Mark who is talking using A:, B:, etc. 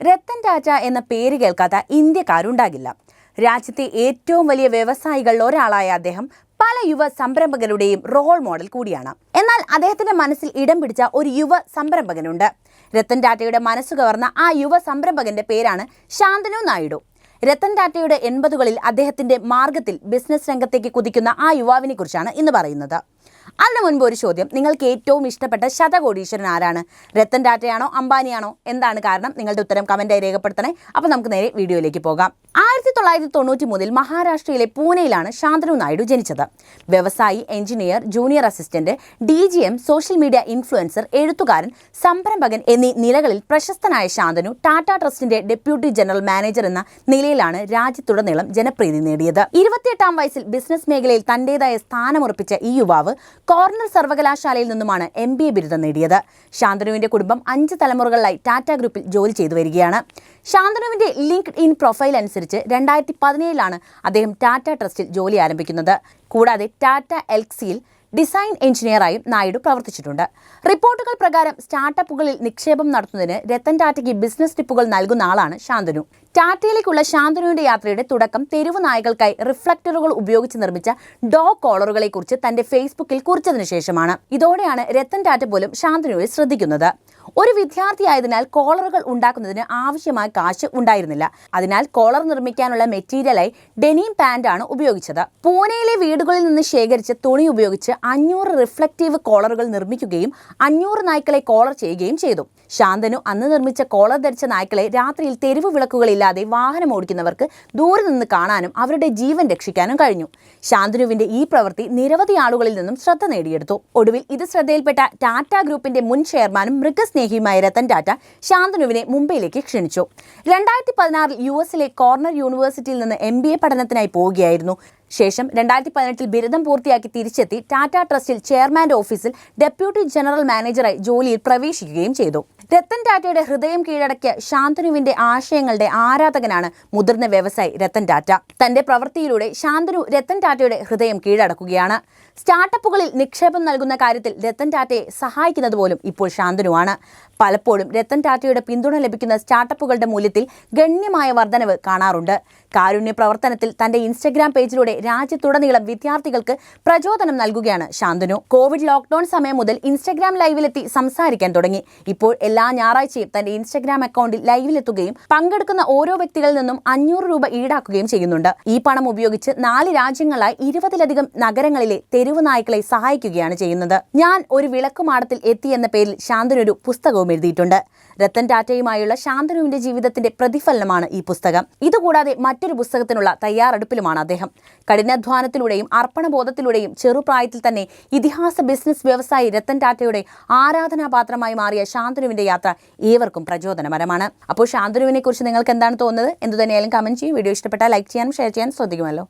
A: രത്തൻ ടാറ്റ എന്ന പേര് കേൾക്കാത്ത ഇന്ത്യക്കാരുണ്ടാകില്ല. രാജ്യത്തെ ഏറ്റവും വലിയ വ്യവസായികളിൽ ഒരാളായ അദ്ദേഹം പല യുവ സംരംഭകരുടെയും റോൾ മോഡൽ കൂടിയാണ്. എന്നാൽ അദ്ദേഹത്തിന്റെ മനസ്സിൽ ഇടം പിടിച്ച ഒരു യുവ സംരംഭകനുണ്ട്. രത്തൻ ടാറ്റയുടെ മനസ്സു കവർന്ന ആ യുവ സംരംഭകന്റെ പേരാണ് ശാന്തനു നായിഡു. രത്തൻ ടാറ്റയുടെ 80കളിൽ അദ്ദേഹത്തിന്റെ മാർഗത്തിൽ ബിസിനസ് രംഗത്തേക്ക് കുതിക്കുന്ന ആ യുവാവിനെ കുറിച്ചാണ് ഇന്ന് പറയുന്നത്. അതിനു മുൻപ് ഒരു ചോദ്യം: നിങ്ങൾക്ക് ഏറ്റവും ഇഷ്ടപ്പെട്ട ശതകോടീശ്വരൻ ആരാണ്? രത്തൻ ടാറ്റയാണോ, അംബാനിയാണോ? എന്താണ് കാരണം? നിങ്ങളുടെ ഉത്തരം കമന്റായി രേഖപ്പെടുത്തണേ. അപ്പോൾ നമുക്ക് നേരെ വീഡിയോയിലേക്ക് പോകാം. 1993 മഹാരാഷ്ട്രയിലെ പൂനെയിലാണ് ശാന്തനു നായിഡു ജനിച്ചത്. വ്യവസായി, engineer, junior assistant, DGM, social media influencer, എഴുത്തുകാരൻ, സംരംഭകൻ എന്നീ നിലകളിൽ പ്രശസ്തനായ ശാന്തനു ടാറ്റ ട്രസ്റ്റിന്റെ ഡെപ്യൂട്ടി ജനറൽ മാനേജർ എന്ന നിലയിലാണ് രാജ്യത്തുടനീളം ജനപ്രീതി നേടിയത്. 28-ാം വയസ്സിൽ ബിസിനസ് മേഖലയിൽ തന്റേതായ സ്ഥാനമുറപ്പിച്ച ഈ യുവാവ് കോർണൽ സർവകലാശാലയിൽ നിന്നുമാണ് MBA ബിരുദം നേടിയത്. ശാന്തനുവിന്റെ കുടുംബം 5 തലമുറകളിലായി ടാറ്റ ഗ്രൂപ്പിൽ ജോലി ചെയ്തു വരികയാണ്. ശാന്തനുവിന്റെ ലിങ്ക്ഡ് ഇൻ പ്രൊഫൈൽ അനുസരിച്ച് 2017 അദ്ദേഹം ടാറ്റ ട്രസ്റ്റിൽ ജോലി ആരംഭിക്കുന്നത്. കൂടാതെ ടാറ്റ എൽക്സിയിൽ ഡിസൈൻ എഞ്ചിനീയറായും നായിഡു പ്രവർത്തിച്ചിട്ടുണ്ട്. റിപ്പോർട്ടുകൾ പ്രകാരം സ്റ്റാർട്ടപ്പുകളിൽ നിക്ഷേപം നടത്തുന്നതിന് രത്തൻ ടാറ്റയ്ക്ക് ബിസിനസ് ടിപ്പുകൾ നൽകുന്ന ആളാണ് ശാന്തനു. ടാറ്റയിലേക്കുള്ള ശാന്തനുവിന്റെ യാത്രയുടെ തുടക്കം തെരുവ് നായകൾക്കായി റിഫ്ലക്ടറുകൾ ഉപയോഗിച്ച് നിർമ്മിച്ച ഡോഗ് കോളറുകളെ കുറിച്ച് തന്റെ ഫേസ്ബുക്കിൽ കുറിച്ചതിനു ശേഷമാണ്. ഇതോടെയാണ് രത്തൻ ടാറ്റ പോലും ശാന്തനുവിനെ ശ്രദ്ധിക്കുന്നത്. ഒരു വിദ്യാർത്ഥിയായതിനാൽ കോളറുകൾ ഉണ്ടാക്കുന്നതിന് ആവശ്യമായ കാശ് ഉണ്ടായിരുന്നില്ല. അതിനാൽ കോളർ നിർമ്മിക്കാനുള്ള മെറ്റീരിയലായി ഡെനിം പാന്റാണ് ഉപയോഗിച്ചത്. പൂനെയിലെ വീടുകളിൽ നിന്ന് ശേഖരിച്ച തുണി ഉപയോഗിച്ച് 500 റിഫ്ലക്റ്റീവ് കോളറുകൾ നിർമ്മിക്കുകയും 500 നായ്ക്കളെ കോളർ ചെയ്യുകയും ചെയ്തു. ശാന്തനു അന്ന് നിർമ്മിച്ച കോളർ ധരിച്ച നായ്ക്കളെ രാത്രിയിൽ തെരുവ് വിളക്കുകളില്ലാതെ വാഹനം ഓടിക്കുന്നവർക്ക് ദൂരെ നിന്ന് കാണാനും അവരുടെ ജീവൻ രക്ഷിക്കാനും കഴിഞ്ഞു. ശാന്തനുവിന്റെ ഈ പ്രവൃത്തി നിരവധി ആളുകളിൽ നിന്നും ശ്രദ്ധ നേടിയെടുത്തു. ഒടുവിൽ ഇത് ശ്രദ്ധയിൽപ്പെട്ട ടാറ്റ ഗ്രൂപ്പിന്റെ മുൻ ചെയർമാനും മൃഗസ്നേഹിയുമായ രത്തൻ ടാറ്റ ശാന്തനുവിനെ മുംബൈയിലേക്ക് ക്ഷണിച്ചു. 2016 US-ലെ കോർണൽ യൂണിവേഴ്സിറ്റിയിൽ നിന്ന് MBA പഠനത്തിനായി പോവുകയായിരുന്നു. ശേഷം 2018 ബിരുദം പൂർത്തിയാക്കി തിരിച്ചെത്തി ടാറ്റ ട്രസ്റ്റിൽ ചെയർമാന്റെ ഓഫീസിൽ ഡെപ്യൂട്ടി ജനറൽ മാനേജറായി ജോലിയിൽ പ്രവേശിക്കുകയും ചെയ്തു. രത്തൻ ടാറ്റയുടെ ഹൃദയം കീഴടക്കിയ ശാന്തനുവിന്റെ ആശയങ്ങളുടെ ആരാധകനാണ് മുതിർന്ന വ്യവസായി രത്തൻ ടാറ്റ. തന്റെ പ്രവൃത്തിയിലൂടെ ശാന്തനു രത്തൻ ടാറ്റയുടെ ഹൃദയം കീഴടക്കുകയാണ്. സ്റ്റാർട്ടപ്പുകളിൽ നിക്ഷേപം നൽകുന്ന കാര്യത്തിൽ രത്തൻ ടാറ്റയെ സഹായിക്കുന്നത് പോലും ഇപ്പോൾ ശാന്തനുവാണ്. പലപ്പോഴും രത്തൻ ടാറ്റയുടെ പിന്തുണ ലഭിക്കുന്ന സ്റ്റാർട്ടപ്പുകളുടെ മൂല്യത്തിൽ ഗണ്യമായ വർധനവ് കാണാറുണ്ട്. കാരുണ്യ പ്രവർത്തനത്തിൽ തന്റെ ഇൻസ്റ്റഗ്രാം പേജിലൂടെ രാജ്യത്തുടനീളം വിദ്യാർത്ഥികൾക്ക് പ്രചോദനം നൽകുകയാണ് ശാന്തനു. കോവിഡ് ലോക്ക്ഡൌൺ സമയം മുതൽ ഇൻസ്റ്റഗ്രാം ലൈവിലെത്തി സംസാരിക്കാൻ തുടങ്ങി. ഇപ്പോൾ എല്ലാ ഞായറാഴ്ചയും തന്റെ ഇൻസ്റ്റഗ്രാം അക്കൗണ്ടിൽ ലൈവിലെത്തുകയും പങ്കെടുക്കുന്ന ഓരോ വ്യക്തികളിൽ നിന്നും 500 രൂപ ഈടാക്കുകയും ചെയ്യുന്നുണ്ട്. ഈ പണം ഉപയോഗിച്ച് 4 രാജ്യങ്ങളായി 20-ലധികം നഗരങ്ങളിലെ തെരുവ് നായ്ക്കളെ സഹായിക്കുകയാണ് ചെയ്യുന്നത്. ഞാൻ ഒരു വിളക്കുമാടത്തിൽ എത്തി എന്ന പേരിൽ ശാന്തനു ഒരു പുസ്തകവും എഴുതിയിട്ടുണ്ട്. രത്തൻ ടാറ്റയുമായുള്ള ശാന്തനുവിന്റെ ജീവിതത്തിന്റെ പ്രതിഫലനമാണ് ഈ പുസ്തകം. ഇതുകൂടാതെ മറ്റൊരു പുസ്തകത്തിനുള്ള തയ്യാറെടുപ്പിലുമാണ് അദ്ദേഹം. കഠിനാധ്വാനത്തിലൂടെയും അർപ്പണബോധത്തിലൂടെയും ചെറുപ്രായത്തിൽ തന്നെ ഇതിഹാസ ബിസിനസ് വ്യവസായി രത്തൻ ടാറ്റയുടെ ആരാധനാപാത്രമായി മാറിയ ശാന്തനുവിന്റെ യാത്ര ഏവർക്കും പ്രചോദനപരമാണ്. അപ്പോൾ ശാന്തനുവിനെ കുറിച്ച് നിങ്ങൾക്ക് എന്താണ് തോന്നുന്നത്? എന്തുതന്നെയായാലും കമന്റ് ചെയ്യും. വീഡിയോ ഇഷ്ടപ്പെട്ടാൽ ലൈക്ക് ചെയ്യാനും ഷെയർ ചെയ്യാനും ശ്രദ്ധിക്കുമല്ലോ.